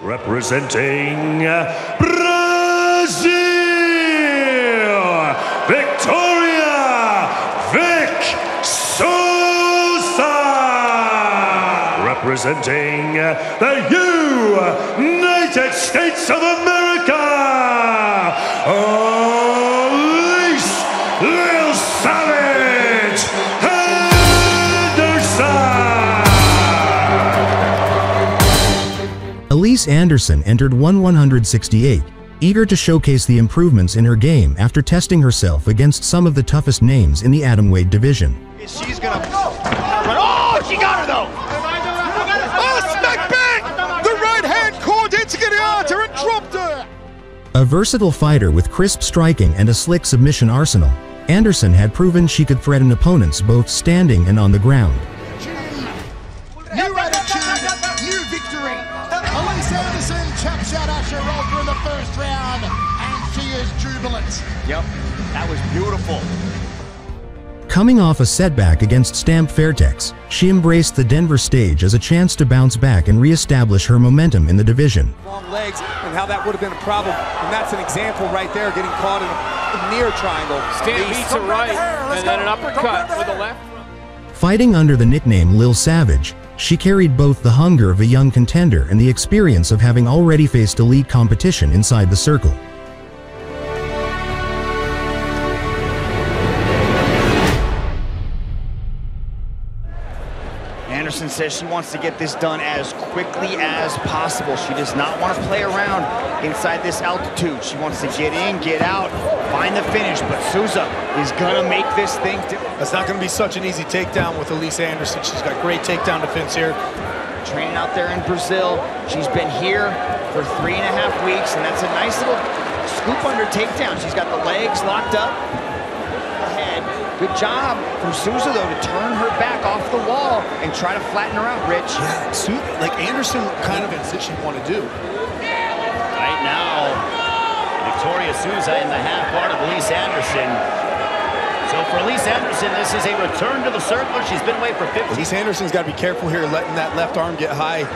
Representing Brazil, Victoria, Vick, Souza. Representing the United States of America, Alyse, Lil Savage, Alyse Anderson entered 168, eager to showcase the improvements in her game after testing herself against some of the toughest names in the atomweight division. She's gonna run. Oh, she got her though! Oh, smack bang! The right hand caught Itsuki Hirata and dropped her! A versatile fighter with crisp striking and a slick submission arsenal, Anderson had proven she could threaten opponents both standing and on the ground. New attitude, new victory. Alyse Anderson chaps out Usher over in the first round, and she is jubilant. Yep, that was beautiful. Coming off a setback against Stamp Fairtex, she embraced the Denver stage as a chance to bounce back and re-establish her momentum in the division. Long legs and how that would have been a problem, and that's an example right there, getting caught in a near triangle. Stamp beats a right, and then an uppercut with a left. Fighting under the nickname Lil Savage, she carried both the hunger of a young contender and the experience of having already faced elite competition inside the circle. Anderson says she wants to get this done as quickly as possible. She does not want to play around inside this altitude. She wants to get in, get out, find the finish, but Souza is gonna make this thing. That's not gonna be such an easy takedown with Alyse Anderson. She's got great takedown defense here. Training out there in Brazil. She's been here for 3.5 weeks, and that's a nice little scoop under takedown. She's got the legs locked up. Good job from Souza, though, to turn her back off the wall and try to flatten her out, Rich. Yeah, like Anderson kind of that she want to do. Right now, Victoria Souza in the half guard of Alyse Anderson. So for Alyse Anderson, this is a return to the circle. She's been away for 15. Alyse Anderson's got to be careful here, letting that left arm get high.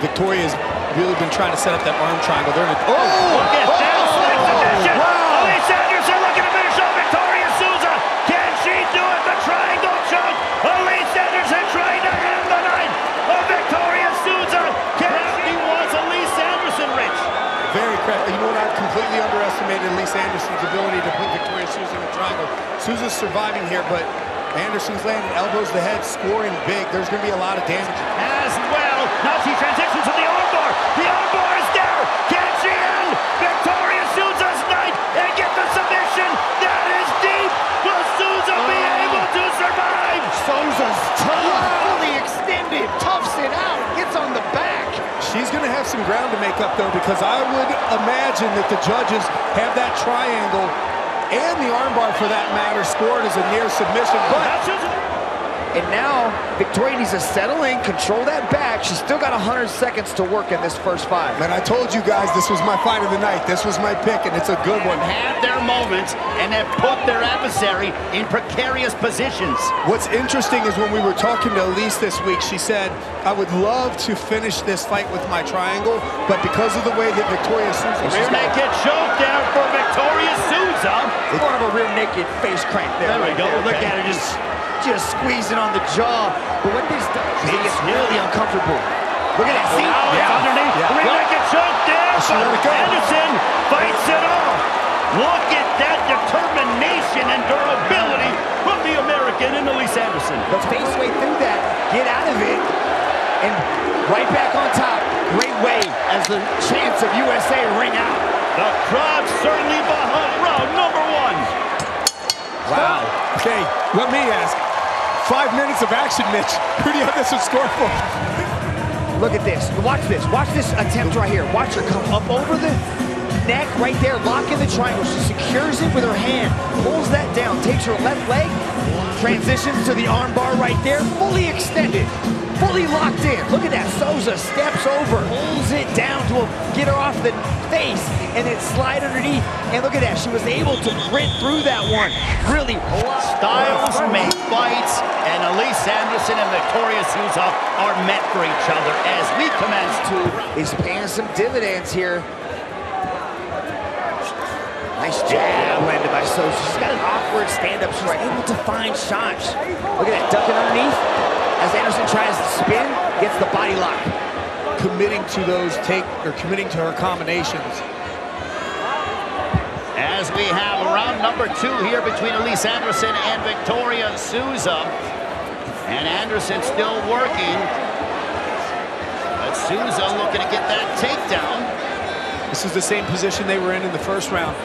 Victoria's really been trying to set up that arm triangle. They're in a, look at that slick position. Wow. Alyse Anderson looking to finish off Victoria Souza. Can she do it? The triangle choke. Alyse Anderson trying to end the night of Victoria Souza. He was Alyse Anderson, Rich. Very correct. You know what? I completely underestimated Alyse Anderson's ability to put Victoria Souza in a triangle. Souza's surviving here, but Anderson's landing elbows to the head, scoring big. There's going to be a lot of damage. As well. Now she transitions to the armbar. The armbar is there. Can she end Victoria Souza's night and get the submission? That is deep. Will Souza be able to survive? Souza's fully extended, toughs it out, gets on the back. She's going to have some ground to make up, though, because I would imagine that the judges have that triangle and the armbar, for that matter, scored as a near submission. And now, Victoria needs to settle in, control that back. She's still got 100 seconds to work in this first fight. Man, I told you guys this was my fight of the night. This was my pick, and it's a good one. Have their moments and have put their adversary in precarious positions. What's interesting is when we were talking to Alyse this week, she said, I would love to finish this fight with my triangle, but because of the way that Victoria Souza... Rear naked choke down for Victoria Souza. It's more of a rear naked face crank there. There we go. Look at her just squeezing on the jaw. But what this does is it gets really uncomfortable. Look at that. See? It's underneath. Yeah. Rear naked choke down. Anderson fights it off. Look at that determination and durability from the American in Alyse Anderson. But face way through that, get out of it, and right back on top. Great way as the chants of USA ring out. The crowd certainly behind round number one. Wow. Okay, let me ask. 5 minutes of action, Mitch. Who do you have this one score for? Look at this. Watch this. Watch this attempt right here. Watch her come up over the neck right there, locking the triangle. She secures it with her hand, pulls that down, takes her left leg, transitions to the arm bar right there, fully extended. fully locked in. Look at that. Souza steps over, holds it down to get her off the face, and then slide underneath. And look at that. She was able to sprint through that one. Really. Styles make fights, and Alyse Anderson and Victoria Souza are meant for each other as we commence to. Is paying some dividends here. Nice jab landed by Souza. She's got an awkward stand-up. She's able to find shots. Look at that, ducking underneath. As Anderson tries to spin, gets the body lock. Committing to those committing to her combinations. As we have round number 2 here between Alyse Anderson and Victoria Souza. And Anderson still working. But Souza looking to get that takedown. This is the same position they were in the first round.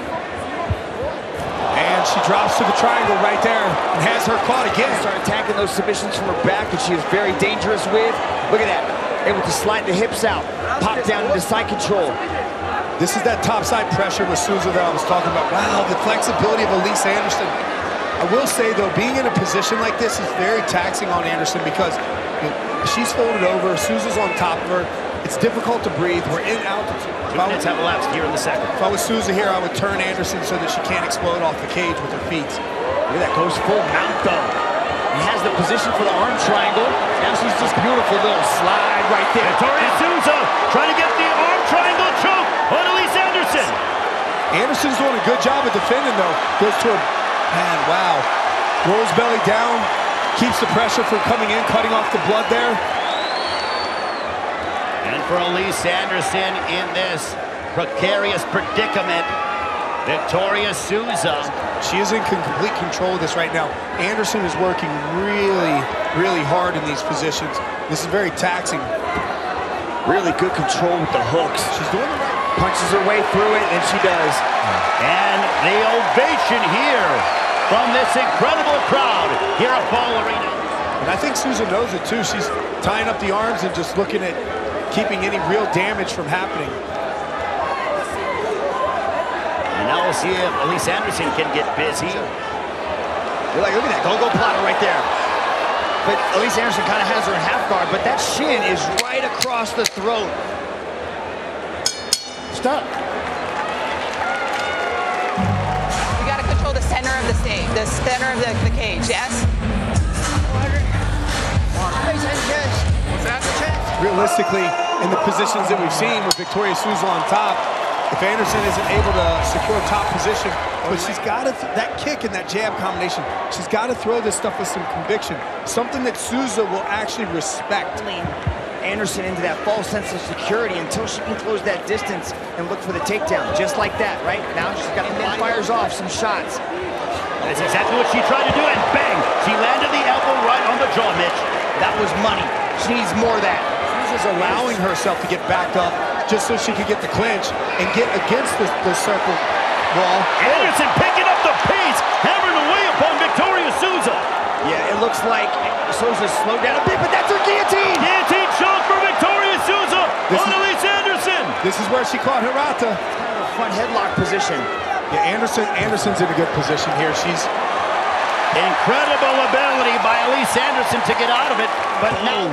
And she drops to the triangle right there and has her caught again. Start attacking those submissions from her back that she is very dangerous with. Look at that. Able to slide the hips out. Pop down into side control. This is that topside pressure with Souza that I was talking about. Wow, the flexibility of Alyse Anderson. I will say, though, being in a position like this is very taxing on Anderson because she's folded over. Souza's on top of her. It's difficult to breathe. We're in altitude. 2 minutes have elapsed here in the second. If I was Souza here, I would turn Anderson so that she can't explode off the cage with her feet. Look at that, goes full mount though. He has the position for the arm triangle. Now she's just beautiful little slide right there. Victoria Souza trying to get the arm triangle choke on Alyse Anderson. Anderson's doing a good job of defending though. Goes to her, man, wow. Rolls belly down, keeps the pressure from coming in, cutting off the blood there. And for Alyse Anderson in this precarious predicament, Victoria Souza. She is in complete control of this right now. Anderson is working really, really hard in these positions. This is very taxing. Really good control with the hooks. She's doing it right. Punches her way through it, and she does. And the ovation here from this incredible crowd here at Ball Arena. And I think Souza knows it too. She's tying up the arms and just looking at keeping any real damage from happening. And now we'll see if Alyse Anderson can get busy. You're like, look at that go-go plotter right there. But Alyse Anderson kind of has her in half guard, but that shin is right across the throat. Stop. We got to control the center of the stage, the center of the cage, yes? Realistically, in the positions that we've seen with Victoria Souza on top, if Anderson isn't able to secure top position, but she's got to, that kick and that jab combination, she's got to throw this stuff with some conviction, something that Souza will actually respect. Anderson into that false sense of security until she can close that distance and look for the takedown, just like that, right? Now she's got, and then fires off some shots. That's exactly what she tried to do, and bang! She landed the elbow right on the jaw, Mitch. That was money. She needs more of that. Souza's allowing herself to get backed up just so she can get the clinch and get against the circle wall. Anderson picking up the pace, hammering away upon Victoria Souza. Yeah, it looks like Souza's slowed down a bit, but that's her guillotine! Guillotine choke for Victoria Souza on Alyse Anderson. This is where she caught Hirata. Kind of a front headlock position. Yeah, Anderson's in a good position here. She's incredible ability by Alyse Anderson to get out of it, but no.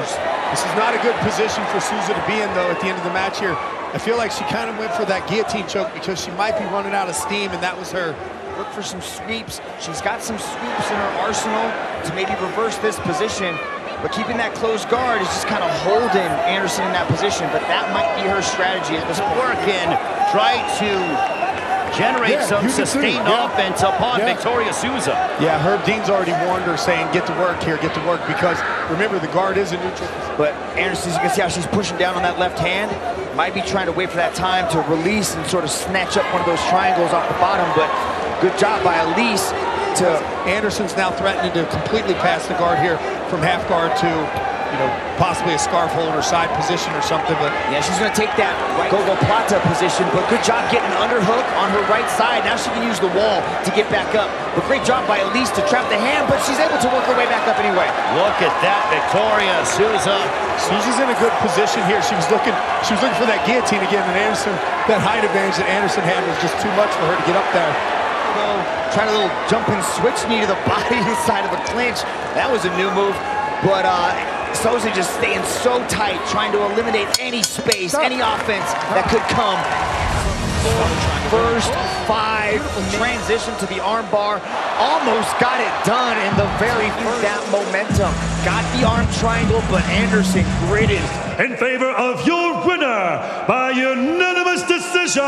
This is not a good position for Souza to be in, though, at the end of the match here. I feel like she kind of went for that guillotine choke because she might be running out of steam, and that was her. Look for some sweeps. She's got some sweeps in her arsenal to maybe reverse this position, but keeping that closed guard is just kind of holding Anderson in that position, but that might be her strategy at this point. Working, try to generate some sustained offense upon Victoria Souza. Yeah, Herb Dean's already warned her, saying, get to work here, get to work, because remember, the guard is a neutral. But Anderson, you can see how she's pushing down on that left hand. Might be trying to wait for that time to release and sort of snatch up one of those triangles off the bottom, but good job by Alyse. Anderson's now threatening to completely pass the guard here from half guard to, you know, possibly a scarf holder side position or something. But yeah, she's going to take that go-go plata position, but good job getting an underhook on her right side. Now she can use the wall to get back up. But great job by Alyse to trap the hand, but she's able to work her way back up anyway. Look at that, Victoria Souza. Souza's in a good position here. She was looking for that guillotine again, and Anderson, that height advantage that Anderson had was just too much for her to get up there. Trying a little jumping switch knee to the body inside of the clinch. That was a new move, but Souza just staying so tight, trying to eliminate any space, any offense that could come. First 5, transition to the arm bar, almost got it done in the very first. That momentum, got the arm triangle, but Anderson gritted. In favor of your winner by unanimous decision,